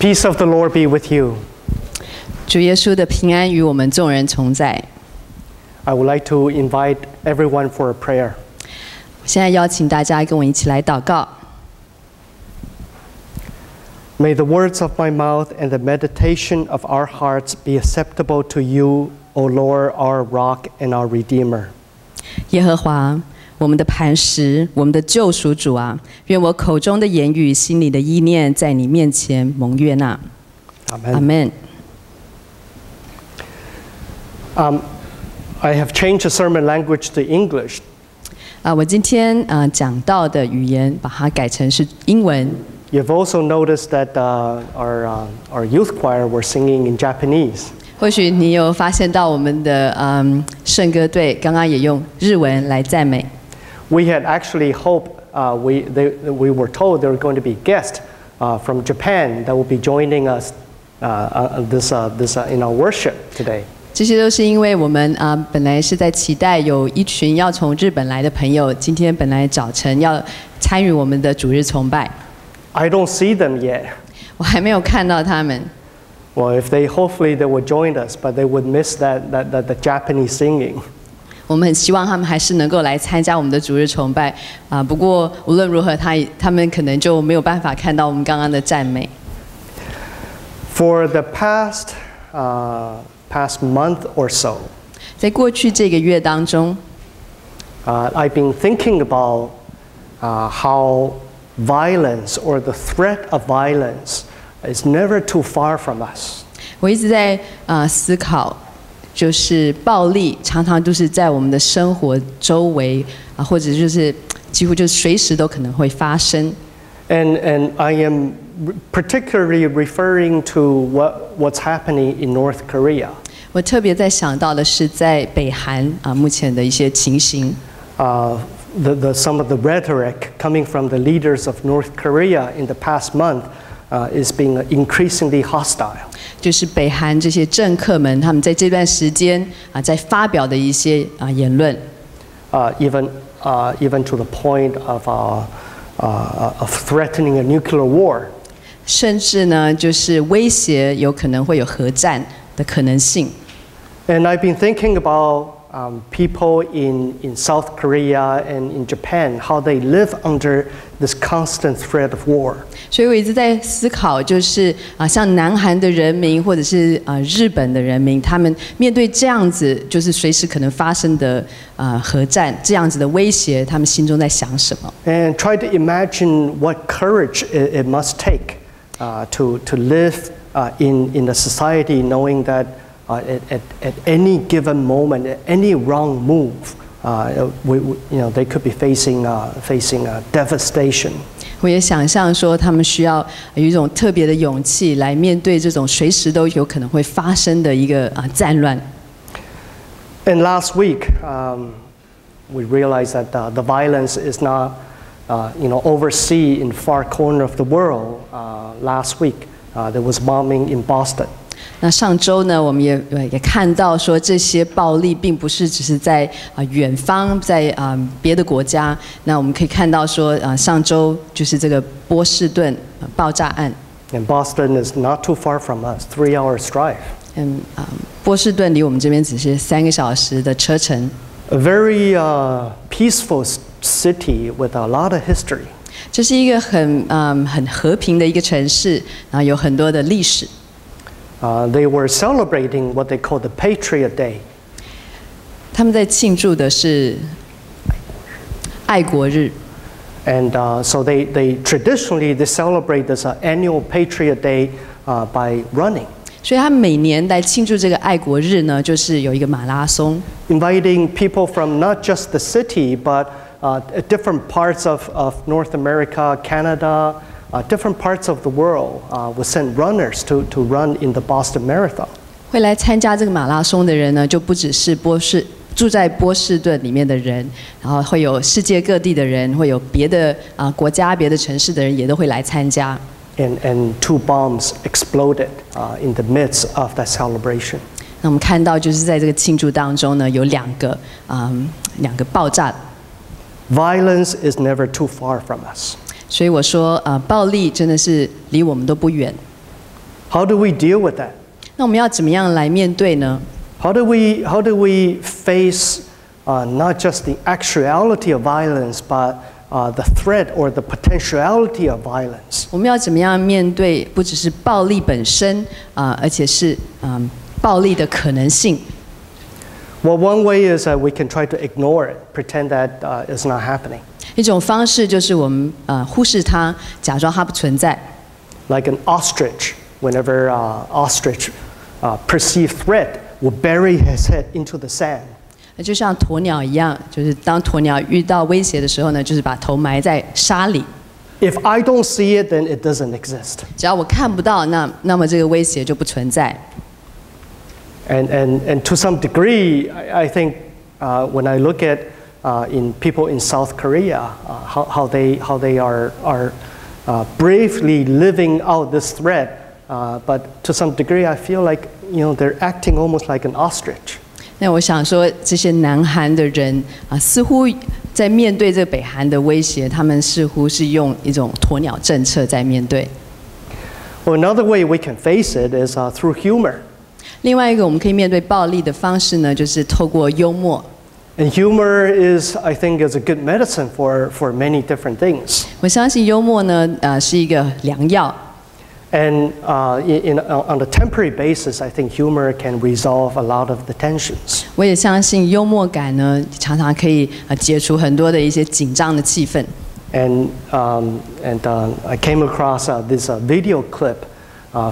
Peace of the Lord be with you. 主耶稣的平安与我们众人同在。I would like to invite everyone for a prayer. 现在邀请大家跟我一起来祷告。May the words of my mouth and the meditation of our hearts be acceptable to you, O Lord, our rock and our Redeemer. 耶和华，我们的磐石，我们的救赎主啊，愿我口中的言语、心里的意念，在你面前蒙悦纳。阿门。I have changed the sermon language to English. 我今天讲到的语言，把它改成是英文。You've also noticed that our youth choir were singing in Japanese. 或许你有发现到我们的圣歌队刚刚也用日文来赞美。We had actually hoped we were told there were going to be guests from Japan that will be joining us in our worship today. 这些都是因为我们本来是在期待有一群要从日本来的朋友，今天本来早晨要参与我们的主日崇拜。I don't see them yet. 我还没有看到他们。Well, hopefully they would join us, but they would miss the Japanese singing. 我们很希望他们还是能够来参加我们的主日崇拜不过无论如何，他们可能就没有办法看到我们刚刚的赞美。For the past month or so, 在过去这个月当中，I've been thinking about how violence or the threat of violence is never too far from us. 我一直在思考，就是暴力常常都是在我们的生活周围或者就是几乎就是随时都可能会发生。And I am particularly referring to what's happening in North Korea. 我特别在想到的是在北韩目前的一些情形。Some of the rhetoric coming from the leaders of North Korea in the past month is being increasingly hostile. 就是北韩这些政客们，他们在这段时间在发表的一些言论。Even to the point of threatening a nuclear war. 甚至呢，就是威胁有可能会有核战的可能性。And I've been thinking about people in South Korea and in Japan, how they live under this constant threat of war. 所以我一直在思考，就是像南韩的人民，或者是日本的人民，他们面对这样子就是随时可能发生的核战这样子的威胁，他们心中在想什么 ？And try to imagine what courage it must take to live in a society knowing that at any given moment, at any wrong move, they could be facing devastation. 我也想象说，他们需要有一种特别的勇气来面对这种随时都有可能会发生的一个战乱。And last week, we realized that the violence is not, overseas in far corner of the world. Last week, there was bombing in Boston. 那上周呢，我们也看到说，这些暴力并不是只是在远方，在别的国家。那我们可以看到说，上周就是这个波士顿爆炸案。And Boston is not too far from us, 3 hours drive. 波士顿离我们这边只是3个小时的车程。A very peaceful city with a lot of history. 这是一个很和平的一个城市，然后有很多的历史。They were celebrating what they call the Patriot Day. 他们在庆祝的是爱国日。And so they traditionally celebrate this annual Patriot Day by running. 所以他们每年来庆祝这个爱国日呢，就是有一个马拉松。Inviting people from not just the city, but different parts of North America, Canada. Different parts of the world will send runners to run in the Boston Marathon. 会来参加这个马拉松的人呢，就不只是住在波士顿里面的人，然后会有世界各地的人，会有别的国家、别的城市的人也都会来参加。And 2 bombs exploded in the midst of that celebration. 那我们看到，就是在这个庆祝当中呢，有2个爆炸。Violence is never too far from us. 所以我说，暴力真的是离我们都不远。How do we deal with that? 那我们要怎么样来面对呢？ How do we face not just the actuality of violence, but the threat or the potentiality of violence? 我们要怎么样面对不只是暴力本身而且是暴力的可能性？ Well, one way is that we can try to ignore it, pretend that it's not happening. 一种方式就是我们忽视它，假装它不存在。 Like an ostrich, whenever ostrich perceive threat, will bury his head into the sand. 就像鸵鸟一样，就是当鸵鸟遇到威胁的时候呢，就是把头埋在沙里。 If I don't see it, then it doesn't exist. 只要我看不到，那么这个威胁就不存在。 And to some degree, I think when I look at in people in South Korea, how they are bravely living out this threat, but to some degree, I feel like they're acting almost like an ostrich. 那我想说，这些南韩的人似乎在面对这个北韩的威胁，他们似乎是用一种鸵鸟政策在面对。 Well, another way we can face it is through humor. 另外一个我们可以面对暴力的方式呢，就是透过幽默。 And humor is, I think, is a good medicine for many different things. 我相信幽默呢，是一个良药。 And on a temporary basis, I think humor can resolve a lot of the tensions. 我也相信幽默感呢，常常可以解除很多的一些紧张的气氛。 And I came across this video clip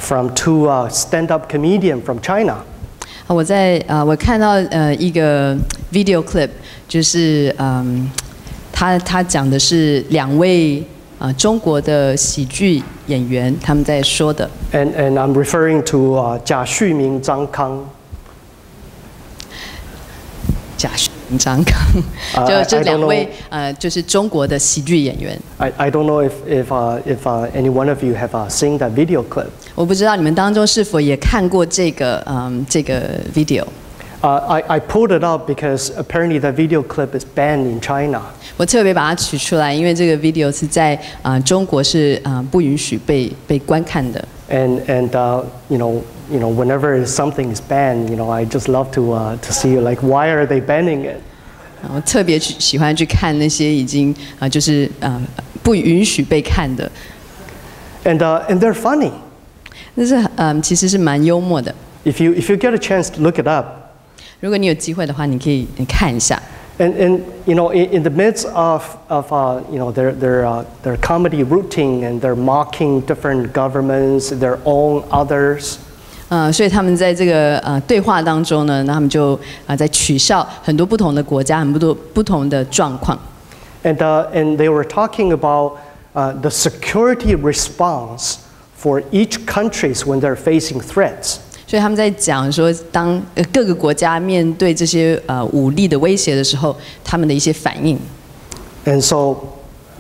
from two stand-up comedians from China. 我看到一个 video clip， 就是他讲的是2位中国的喜剧演员他们在说的。 And I'm referring to 贾旭明、张康。贾旭明、张康，就这2位就是中国的喜剧演员。 I don't know if any one of you have seen that video clip. 我不知道你们当中是否也看过这个video。 I pulled it up because apparently the video clip is banned in China. 我特别把它取出来，因为这个 video 是在中国是不允许被观看的。 And whenever something is banned, I just love to see like why are they banning it? 我特别喜欢去看那些已经就是不允许被看的。 And they're funny. 但是其实是蛮幽默的。 If you get a chance to look it up. 如果你有机会的话，你可以看一下。 And in the midst of their comedy routine and they're mocking different governments, their own others. 所以他们在这个对话当中呢，那他们就在取笑很多不同的国家，很多不同的状况。 And they were talking about the security response for each countries when they're facing threats. 所以他们在讲说，当各个国家面对这些武力的威胁的时候，他们的一些反应。 And so,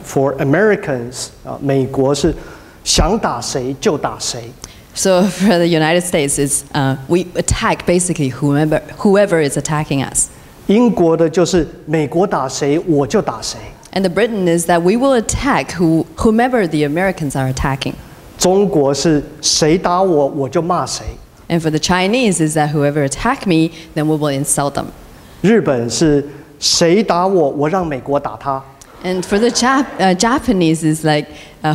for Americans, 美国是想打谁就打谁。 So for the United States, it's we attack basically whoever is attacking us. 英国的就是美国打谁我就打谁。 And the Britain is that we will attack whomever the Americans are attacking. 中国是谁打我我就骂谁。 And for the Chinese is that whoever attack me, then we will insult them. 日本是谁打我我让美国打他。 And for the Japanese is like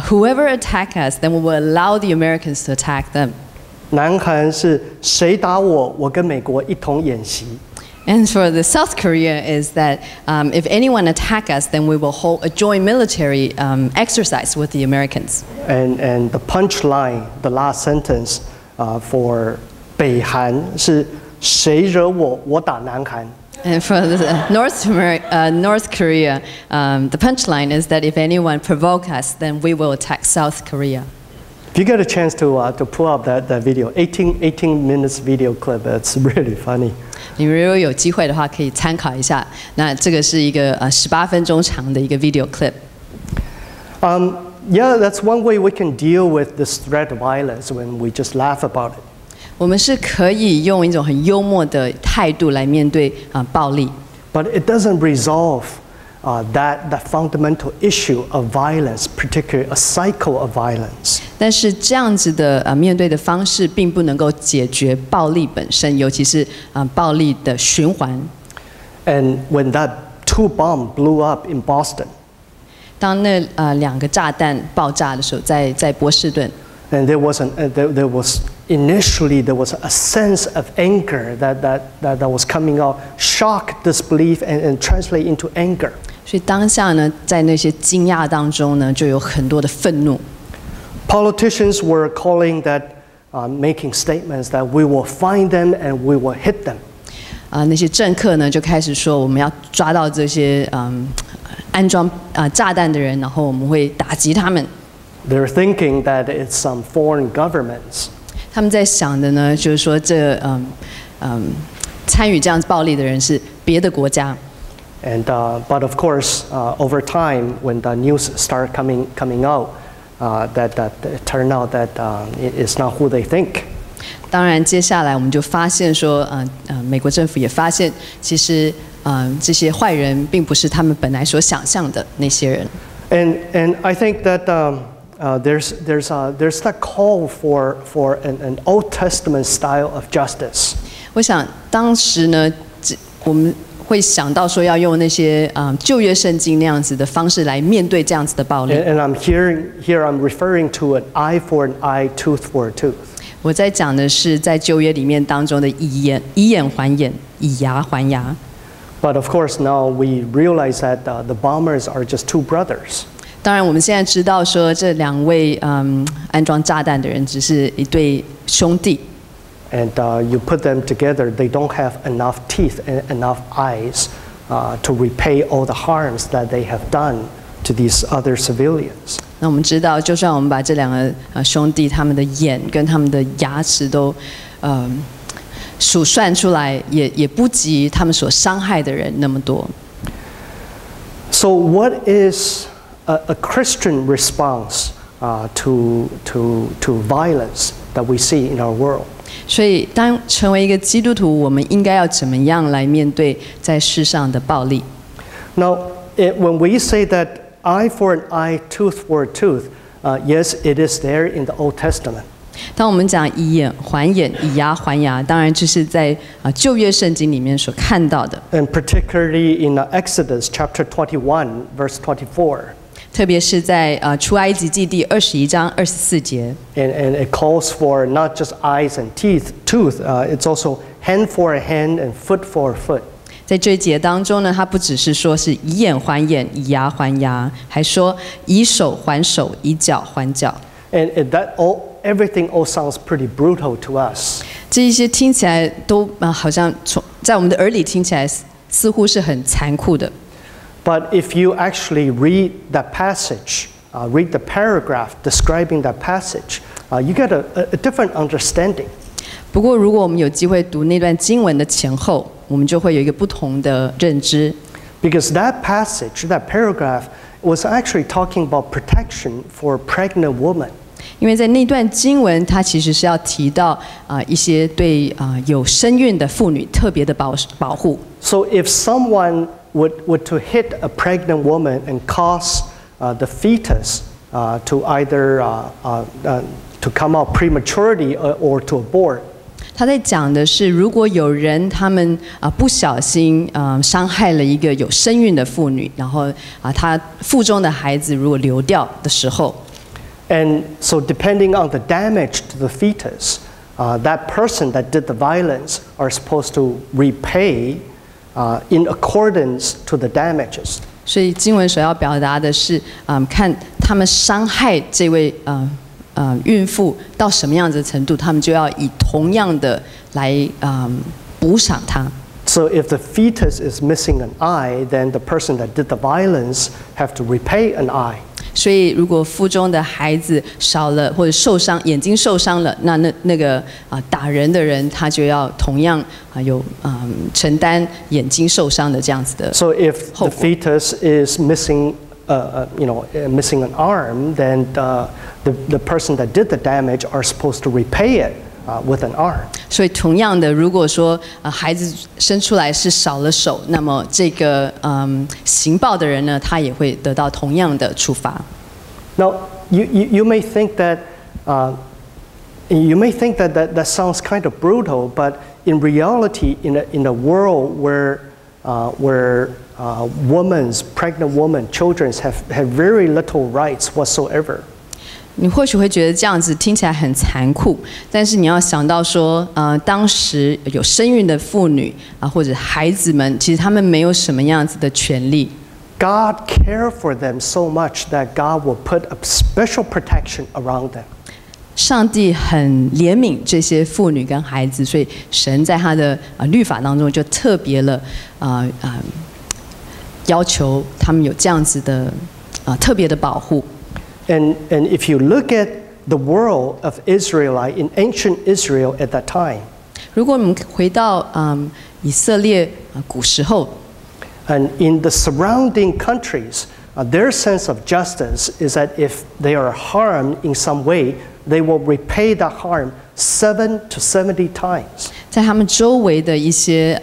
whoever attack us, then we will allow the Americans to attack them. 南韩是谁打我我跟美国一同演习。 And for the South Korea is that if anyone attack us, then we will hold a joint military exercise with the Americans. And the punchline, the last sentence for 北韩是谁惹我我打南韩。 And for the North Korea, the punchline is that if anyone provoke us, then we will attack South Korea. If you get a chance to pull up that video, 18 minutes video clip, it's really funny. 你如果有机会的话，可以参考一下。那这个是一个18分钟长的一个 video clip。Yeah, that's one way we can deal with this threat of violence when we just laugh about it. 我们是可以用一种很幽默的态度来面对暴力。 But it doesn't resolve that fundamental issue of violence, particularly a cycle of violence. 但是这样子的面对的方式，并不能够解决暴力本身，尤其是暴力的循环。And when that 2 bombs blew up in Boston, 当那2个炸弹爆炸的时候，在波士顿。And there was initially a sense of anger that was coming out, shock, disbelief, and translate into anger. 所以当下呢，在那些惊讶当中呢，就有很多的愤怒。Politicians were calling that, making statements that we will find them and we will hit them. 那些政客呢就开始说，我们要抓到这些安装炸弹的人，然后我们会打击他们。They're thinking that it's some foreign governments. 他们在想的呢，就是说参与这样暴力的人是别的国家。And but of course, over time, when the news started coming out, that it turned out that it's not who they think. 当然，接下来我们就发现说，美国政府也发现，其实这些坏人并不是他们本来所想象的那些人。And I think that there's that call for an Old Testament style of justice. 我想当时呢，我们会想到说要用那些旧约圣经那样子的方式来面对这样子的暴力。And I'm referring to an eye for an eye, tooth for a tooth. 我在讲的是在旧约里面当中的以眼还眼，以牙还牙。But of course, now we realize that the bombers are just 2 brothers. 当然，我们现在知道说这2位安装炸弹的人只是一对兄弟。And you put them together, they don't have enough teeth and enough eyes to repay all the harms that they have done to these other civilians. 那我们知道，就算我们把这2个兄弟他们的眼跟他们的牙齿都数算出来，也不及他们所伤害的人那么多。So what is a Christian response to violence that we see in our world? 所以，当成为一个基督徒，我们应该要怎么样来面对在世上的暴力 ？Now, when we say that eye for an eye, tooth for a tooth, yes, it is there in the Old Testament. 当我们讲以眼还眼，以牙还牙，当然这是在旧约圣经里面所看到的。And particularly in Exodus chapter 21, verse 24. 特别是在出埃及记第21章24节。And it calls for not just eyes and tooth. It's also hand for a hand and foot for a foot. 在这一节当中呢，它不只是说是以眼还眼，以牙还牙，还说以手还手，以脚还脚。And everything all sounds pretty brutal to us. 这一些听起来都好像在我们的耳里听起来似乎是很残酷的。But if you actually read that passage, read the paragraph describing that passage, you get a different understanding. 不过，如果我们有机会读那段经文的前后，我们就会有一个不同的认知。Because that passage, that paragraph, was actually talking about protection for a pregnant woman. 因为在那段经文，它其实是要提到一些对有身孕的妇女特别的保护。So if someone would to hit a pregnant woman and cause the fetus to either to come out prematurely or to abort. 他在讲的是，如果有人他们不小心伤害了一个有身孕的妇女，然后她腹中的孩子如果流掉的时候。And so depending on the damage to the fetus, that person that did the violence are supposed to repay in accordance to the damages. 所以经文所要表达的是，看他们伤害这位孕妇到什么样子的程度，他们就要以同样的来补偿她。So if the fetus is missing an eye, then the person that did the violence have to repay an eye. 所以，如果腹中的孩子少了或者受伤，眼睛受伤了，那个打人的人他就要同样有承担眼睛受伤的这样子的。So if the fetus is missing, missing an arm, then the person that did the damage are supposed to repay it with an arm. 所以同样的，如果说孩子生出来是少了手，那么这个行暴的人呢，他也会得到同样的处罚。Now, you may think that that sounds kind of brutal, but in reality, in a world where pregnant women, children have very little rights whatsoever. 你或许会觉得这样子听起来很残酷，但是你要想到说，当时有生育的妇女或者孩子们，其实他们没有什么样子的权利。God cared for them so much that God will put a special protection around them. 上帝很怜悯这些妇女跟孩子，所以神在他的律法当中就特别了要求他们有这样子的特别的保护。And if you look at the world of Israelite in ancient Israel at that time, 如果我们回到以色列古时候， and in the surrounding countries, their sense of justice is that if they are harmed in some way, they will repay the harm 7 to 70 times. 在他们周围的一些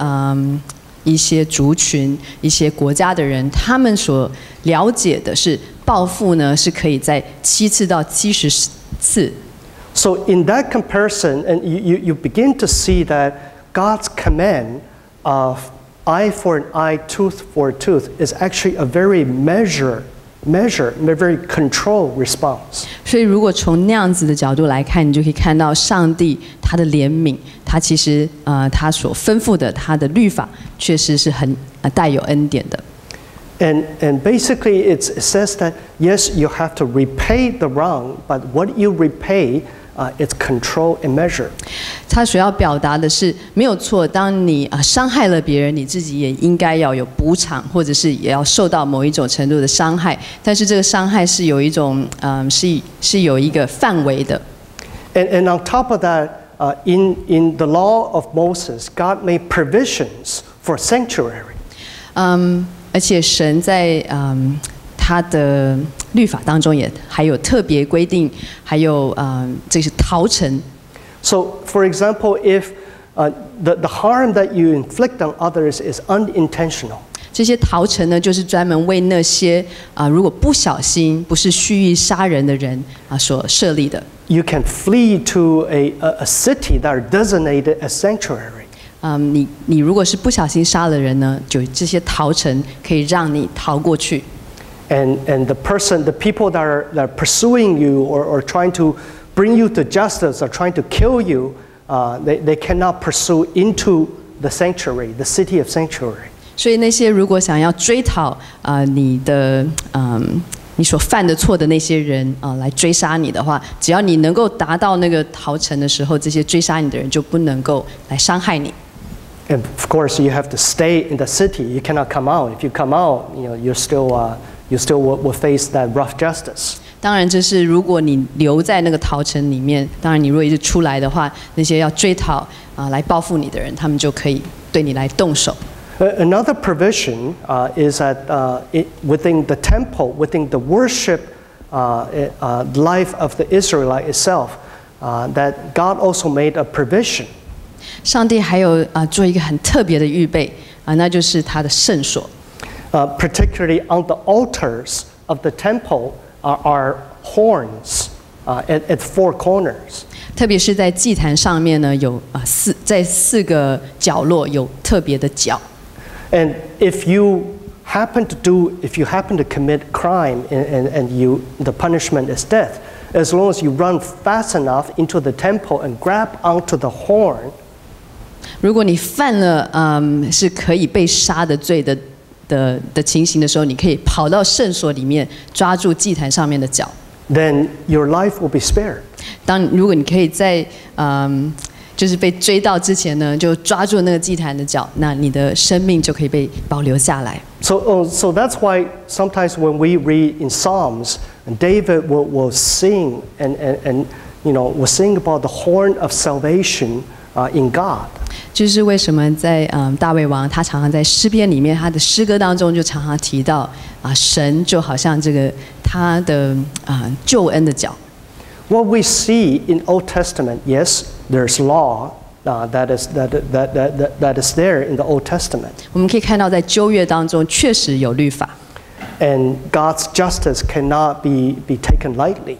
族群、一些国家的人，他们所了解的是报复呢，是可以在7次到70次。So in that comparison, and you begin to see that God's command of eye for an eye, tooth for a tooth is actually a very measured, a very controlled response. 所以，如果从那样子的角度来看，你就可以看到上帝他的怜悯，他其实他所吩咐的他的律法，确实是很带有恩典的。And basically it says that yes, you have to repay the wrong, but what you repay is control and measure. 他所要表达的是没有错，当你伤害了别人，你自己也应该要有补偿，或者是也要受到某一种程度的伤害。但是这个伤害是有一种是有一个范围的。And on top of that, in the law of Moses, God made provisions for sanctuary. 而且神在他的律法当中也还有特别规定，还有这是逃城。So, for example, if the harm that you inflict on others is unintentional, 这些逃城呢，就是专门为那些如果不小心不是蓄意杀人的人所设立的。You can flee to a city that are designated as sanctuary. 你如果是不小心杀了人呢，就这些逃城可以让你逃过去。And the people that are pursuing you or trying to bring you to justice or trying to kill you, they cannot pursue into the sanctuary, the city of sanctuary. 所以那些如果想要追讨你所犯的错的那些人来追杀你的话，只要你能够达到那个逃城的时候，这些追杀你的人就不能够来伤害你。And of course, you have to stay in the city. You cannot come out. If you come out, you still will face that rough justice. 当然，这是如果你留在那个逃城里面。当然，你如果一直出来的话，那些要追讨来报复你的人，他们就可以对你来动手。Another provision is that within the temple, within the worship life of the Israelite itself, that God also made a provision. 上帝还有做一个很特别的预备那就是他的圣所。Particularly on the altars of the temple are horns at 4 corners. 特别是在祭坛上面呢，有在4个角落有特别的角。And if you happen to commit crime and the punishment is death, as long as you run fast enough into the temple and grab onto the horn. 如果你犯了是可以被杀的罪的情形的时候，你可以跑到圣所里面抓住祭坛上面的角。Then your life will be spared. 如果你可以在就是被追到之前呢，就抓住那个祭坛的角，那你的生命就可以被保留下来。So that's why sometimes when we read in Psalms, David will sing and will sing about the horn of salvation in God. 就是为什么在大卫王他常常在诗篇里面，他的诗歌当中就常常提到神就好像这个他的救恩的角。What we see in Old Testament, yes, there's law that is there in the Old Testament. 我们可以看到，在旧约当中确实有律法， And God's justice cannot be taken lightly.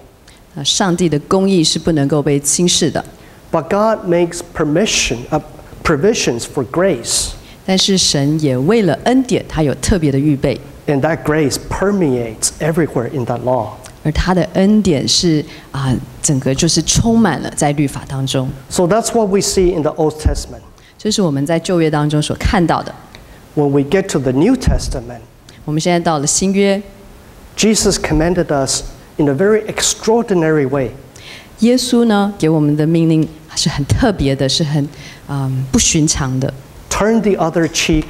上帝的公义是不能够被轻视的。 But God makes provisions for grace. 但是神也为了恩典，他有特别的预备， And that grace permeates everywhere in that law. 而他的恩典是整个就是充满了在律法当中。 So that's what we see in the Old Testament. 这是我们在旧约当中所看到的。 When we get to the New Testament, 我们现在到了新约， Jesus commanded us in a very extraordinary way. 耶稣呢给我们的命令是很特别的，是很不寻常的。 Turn the other cheek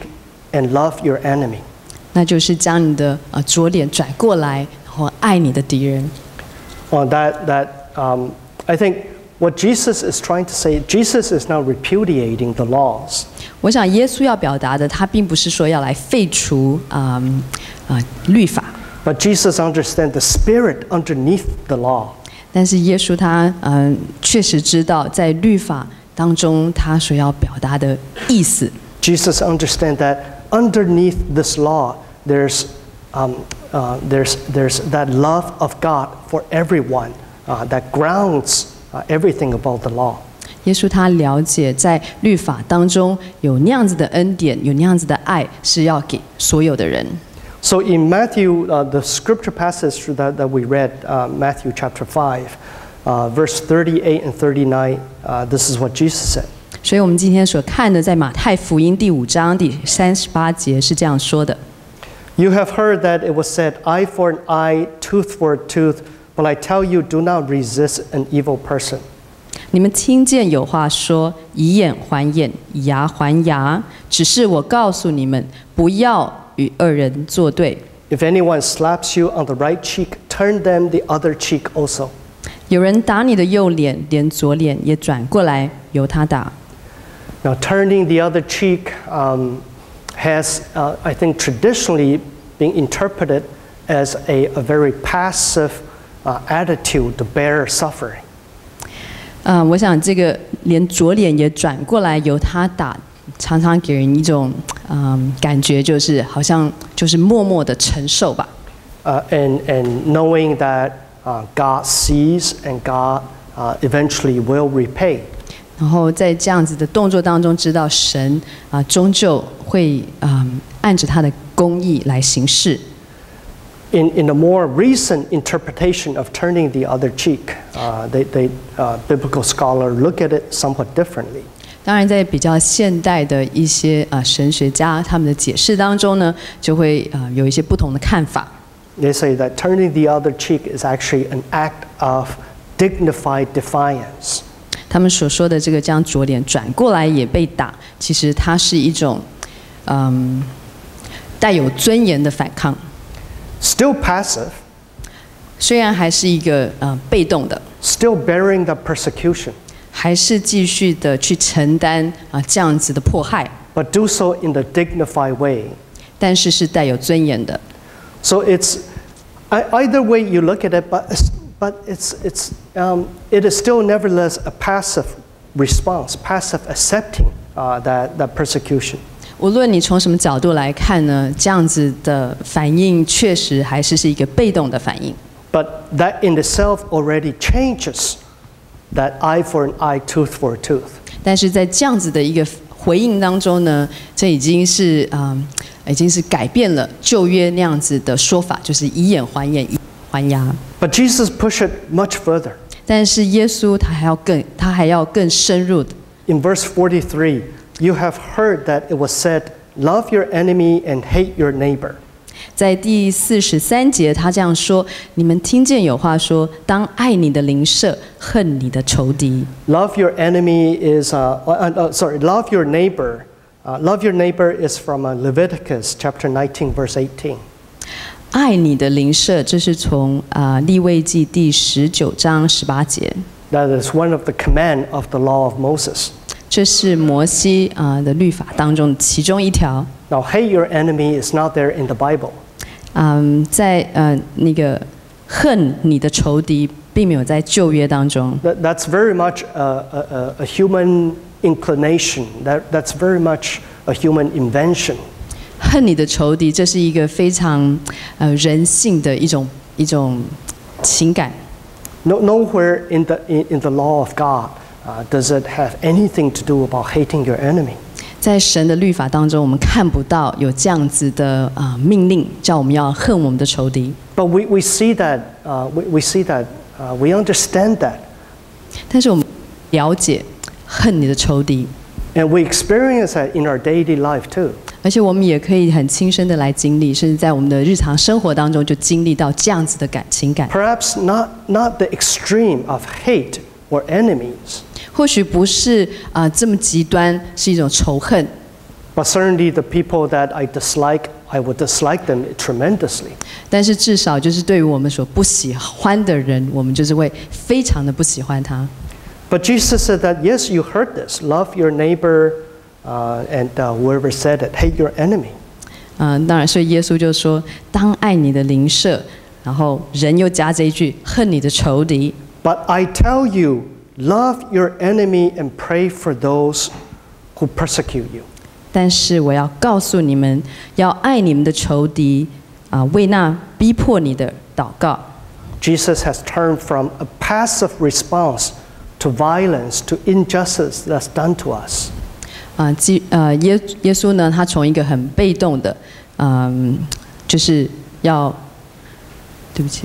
and love your enemy. 那就是将你的左脸转过来，然后爱你的敌人。I think what Jesus is trying to say, Jesus is now repudiating the laws. 我想耶稣要表达的，他并不是说要来废除律法， But Jesus understands the spirit underneath the law. 但是耶稣他确实知道在律法当中他所要表达的意思。 Jesus understands that underneath this law, there's that love of God for everyone that grounds everything about the law. 耶稣他了解在律法当中有那样子的恩典，有那样子的爱，是要给所有的人。 So in Matthew, the scripture passage that we read, Matthew chapter 5, verse 38 and 39, this is what Jesus said. 所以我们今天所看的，在马太福音第5章第38节是这样说的。 You have heard that it was said, eye for an eye, tooth for a tooth, but I tell you, do not resist an evil person. 你们听见有话说，以眼还眼，以牙还牙。只是我告诉你们，不要与恶人作对。 If anyone slaps you on the right cheek, turn them the other cheek also. 有人打你的右脸，连左脸也转过来由他打。 Now, turning the other cheek has, I think, traditionally been interpreted as a very passive attitude to bear suffering. 我想这个连左脸也转过来由他打，常常给人一种感觉，就是好像就是默默的承受吧。And knowing that God sees and God eventually will repay. 然后在这样子的动作当中，知道神终究会按着他的公义来行事。 In a more recent interpretation of turning the other cheek, biblical scholars look at it somewhat differently. 当然，在比较现代的一些神学家他们的解释当中呢，就会有一些不同的看法。 They say that turning the other cheek is actually an act of dignified defiance. 他们所说的这个将左脸转过来也被打，其实它是一种带有尊严的反抗。 Still passive. 虽然还是一个被动的， Still bearing the persecution. 还是继续的去承担这样子的迫害， But do so in a dignified way. 但是是带有尊严的。 So it's either way you look at it, but it is still nevertheless a passive response, passive accepting that persecution. 无论你从什么角度来看呢，这样子的反应确实还是一个被动的反应。 But that in itself already changes that eye for an eye, tooth for a tooth. 但是在这样子的一个回应当中呢，这已经是改变了旧约那样子的说法，就是以眼还眼，以牙还牙。 But Jesus pushed it much further. 但是耶稣他还要更深入的。 In verse 43, you have heard that it was said, love your enemy and hate your neighbor. 在第43节，他这样说：你们听见有话说，当爱你的邻舍，恨你的仇敌。 Love your enemy is, love your neighbor. Love your neighbor is from Leviticus chapter 19, verse 18. 爱你的邻舍，这是从利未记第19章18节。 That is one of the command of the law of Moses. 这是摩西的律法当中其中一条。 Now, hate your enemy is not there in the Bible. 在那个恨你的仇敌并没有在旧约当中。That's very much a human inclination. That's very much a human invention. 恨你的仇敌，这是一个非常人性的一种情感。Nowhere in the law of God does it have anything to do about hating your enemy. 在神的律法当中，我们看不到有这样子的命令，叫我们要恨我们的仇敌。But we see that we understand that. 但是我们了解恨你的仇敌。And we experience that in our daily life too. 而且我们也可以很亲身的来经历，甚至在我们的日常生活当中就经历到这样子的情感。Perhaps not the extreme of hate or enemies. 或许不是这么极端，是一种仇恨。But certainly the people that I dislike, I would dislike them tremendously. 但是至少就是对于我们所不喜欢的人，我们就是会非常的不喜欢他。But Jesus said that, yes, you heard this. Love your neighbor, and whoever said it, hate your enemy. 当然，所以耶稣就说，当爱你的邻舍，然后人又加这一句，恨你的仇敌。But I tell you, love your enemy and pray for those who persecute you. 但是我要告诉你们，要爱你们的仇敌，为那逼迫你的祷告。Jesus has turned from a passive response to violence, to injustice that's done to us. 耶稣呢，他从一个很被动的，就是要，对不起。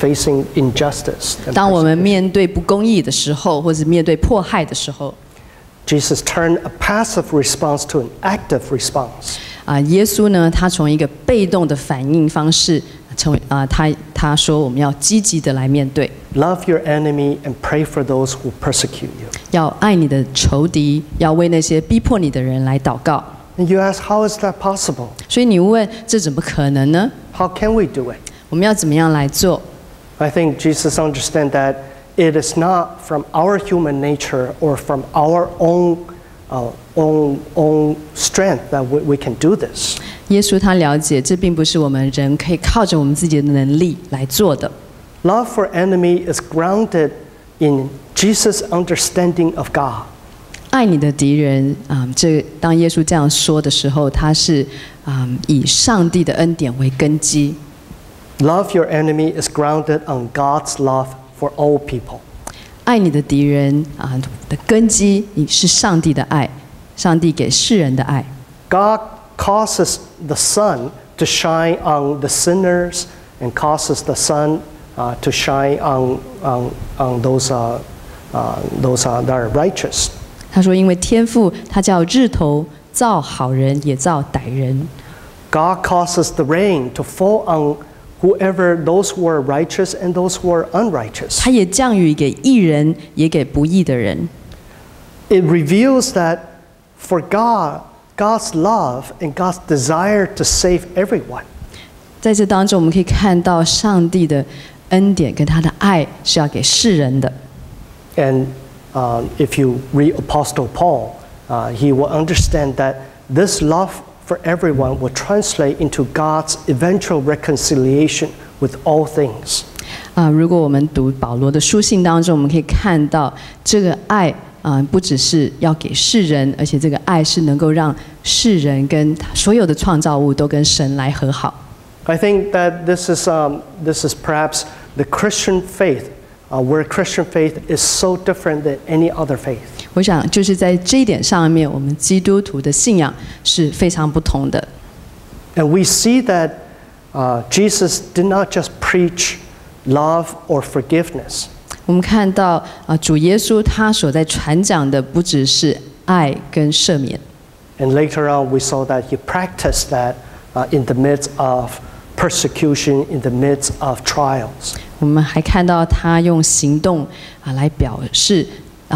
Facing injustice. 当我们面对不公义的时候，或者面对迫害的时候。Jesus turned a passive response to an active response. 耶稣呢，他从一个被动的反应方式，他说我们要积极的来面对。Love your enemy and pray for those who persecute you. 要爱你的仇敌，要为那些逼迫你的人来祷告。And you ask, how is that possible? 所以你问，这怎么可能呢？ How can we do it? 我们要怎么样来做？ I think Jesus understands that it is not from our human nature or from our own strength that we can do this. 耶稣他了解，这并不是我们人可以靠着我们自己的能力来做的。Love for enemy is grounded in Jesus' understanding of God. 爱你的敌人，当耶稣这样说的时候，他是以上帝的恩典为根基。Love your enemy is grounded on God's love for all people. 爱你的敌人的根基是上帝的爱，上帝给世人的爱。God causes the sun to shine on the sinners and causes the sun to shine on those that are righteous. 他说，因为天父他叫日头造好人，也造歹人。God causes the rain to fall on whoever, those who are righteous and those who are unrighteous. 他也降雨给义人，也给不义的人。It reveals that for God's love and God's desire to save everyone. 在这当中，我们可以看到上帝的恩典跟他的爱是要给世人的。And if you read Apostle Paul, he will understand that this love for everyone will translate into God's eventual reconciliation with all things. 如果我们读保罗的书信当中，我们可以看到这个爱不只是要给世人，而且这个爱是能够让世人跟所有的创造物都跟神来和好。I think that this is perhaps the Christian faith, where Christian faith is so different than any other faith. 我想就是在这一点上面，我们基督徒的信仰是非常不同的。And we see that Jesus did not just preach love or forgiveness. 我们看到主耶稣他所在传讲的不只是爱跟赦免。And later on, we saw that he practiced that in the midst of persecution, in the midst of trials. 我们还看到他用行动来表示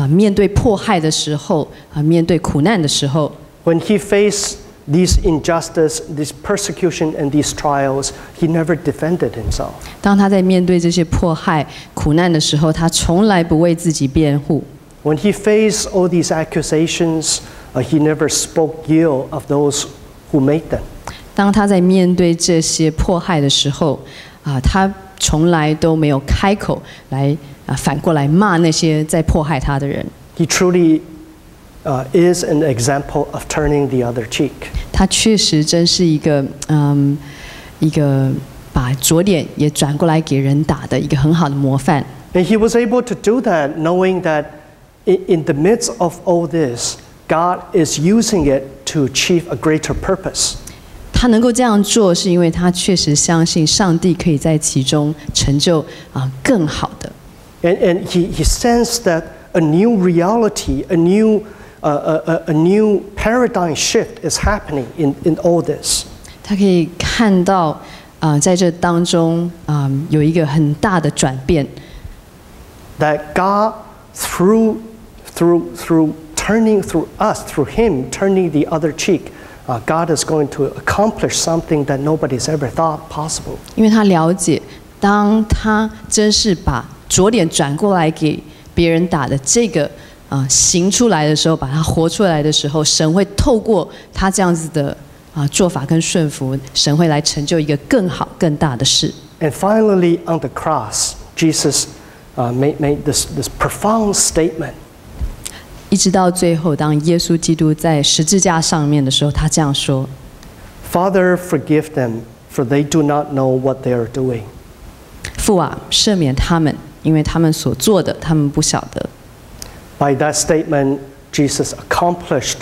面对迫害的时候面对苦难的时候 When he faced these injustice, this persecution, and these trials, he never defended himself. 当他在面对这些迫害苦难的时候，他从来不为自己辩护。When he faced all these accusations, he never spoke ill of those who made them. 当他在面对这些迫害的时候他从来都没有开口来反过来骂那些在迫害他的人。He truly is an example of turning the other cheek. 他确实真是一个把左脸也转过来给人打的一个很好的模范。And he was able to do that knowing that in the midst of all this, God is using it to achieve a greater purpose. 他能够这样做，是因为他确实相信上帝可以在其中成就更好的。And he sensed that a new reality, a new paradigm shift is happening in all this. 他可以看到在这当中有一个很大的转变。That God through him turning the other cheek, God is going to accomplish something that nobody's ever thought possible. 因为他了解，当他真是把左脸转过来给别人打的这个行出来的时候，把它活出来的时候，神会透过他这样子的做法跟顺服，神会来成就一个更好更大的事。And finally, on the cross, Jesus made this profound statement. 一直到最后，当耶稣基督在十字架上面的时候，他这样说 Father, forgive them, for they do not know what they are doing. 父啊，赦免他们，因为他们所做的，他们不晓得。By that statement, Jesus accomplished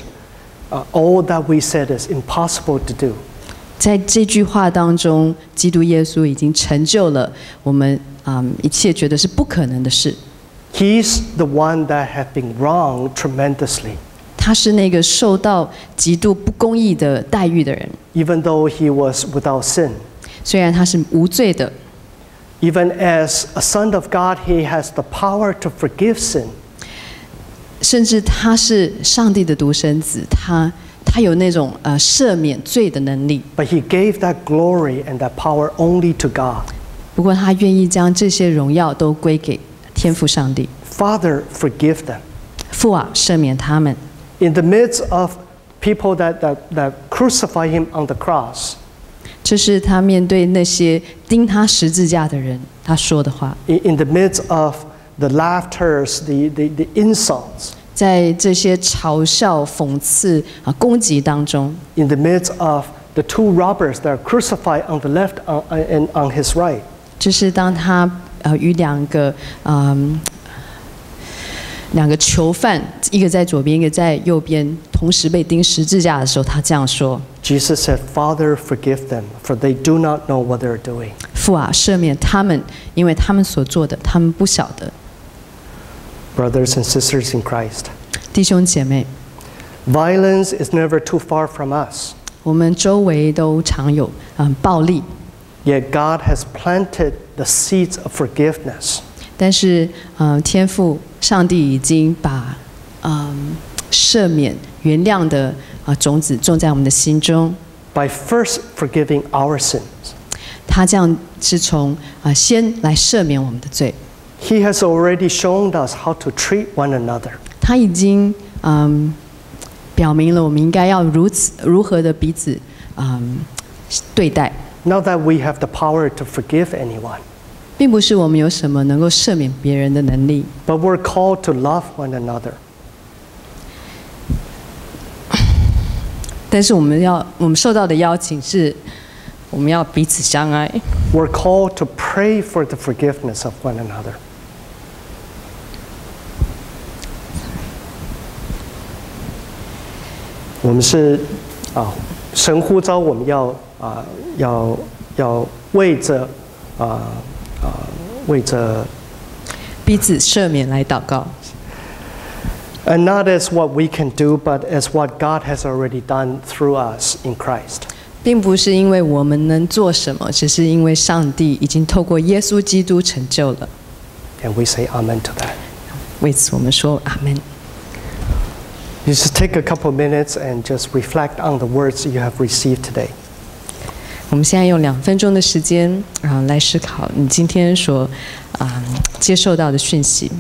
all that we said is impossible to do. 在这句话当中，基督耶稣已经成就了我们一切觉得是不可能的事。He's the one that had been wronged tremendously. 他是那个受到极度不公义的待遇的人。Even though he was without sin. 虽然他是无罪的。Even as a son of God, he has the power to forgive sin. 甚至他是上帝的独生子，他有那种赦免罪的能力。But he gave that glory and that power only to God. 不过他愿意将这些荣耀都归给天父上帝。Father, forgive them. 父啊，赦免他们。In the midst of people that crucify him on the cross. 这是他面对那些钉他十字架的人，他说的话。In the midst of the laughters, the insults. 在这些嘲笑、讽刺、攻击当中。In the midst of the two robbers that are crucified on the left and on his right. 就是当他与两个囚犯，一个在左边，一个在右边，同时被钉十字架的时候，他这样说 Jesus said, Father, forgive them, for they do not know what they are doing. 父啊，赦免他们，因为他们所做的，他们不晓得。Brothers and sisters in Christ. 弟兄姐妹， Violence is never too far from us. 我们周围都常有暴力。Yet God has planted the seeds of forgiveness. 但是天父上帝已经把赦免、原谅的种子种在我们的心中。By first forgiving our sins. 他这样是从先来赦免我们的罪。He has already shown us how to treat one another. 他已经表明了我们应该要如何的彼此对待。Not that we have the power to forgive anyone. 并不是我们有什么能够赦免别人的能力。But we're called to love one another. 但是我们受到的邀请是，我们要彼此相爱。We're called to pray for the forgiveness of one another. 我们是神呼召我们要为着彼此赦免来祷告。And not as what we can do, but as what God has already done through us in Christ. 并不是因为我们能做什么，只是因为上帝已经透过耶稣基督成就了。And we say amen to that. 为此我们说阿们。You just take a couple minutes and just reflect on the words you have received today. 我们现在用2分钟的时间，来思考你今天所接受到的讯息。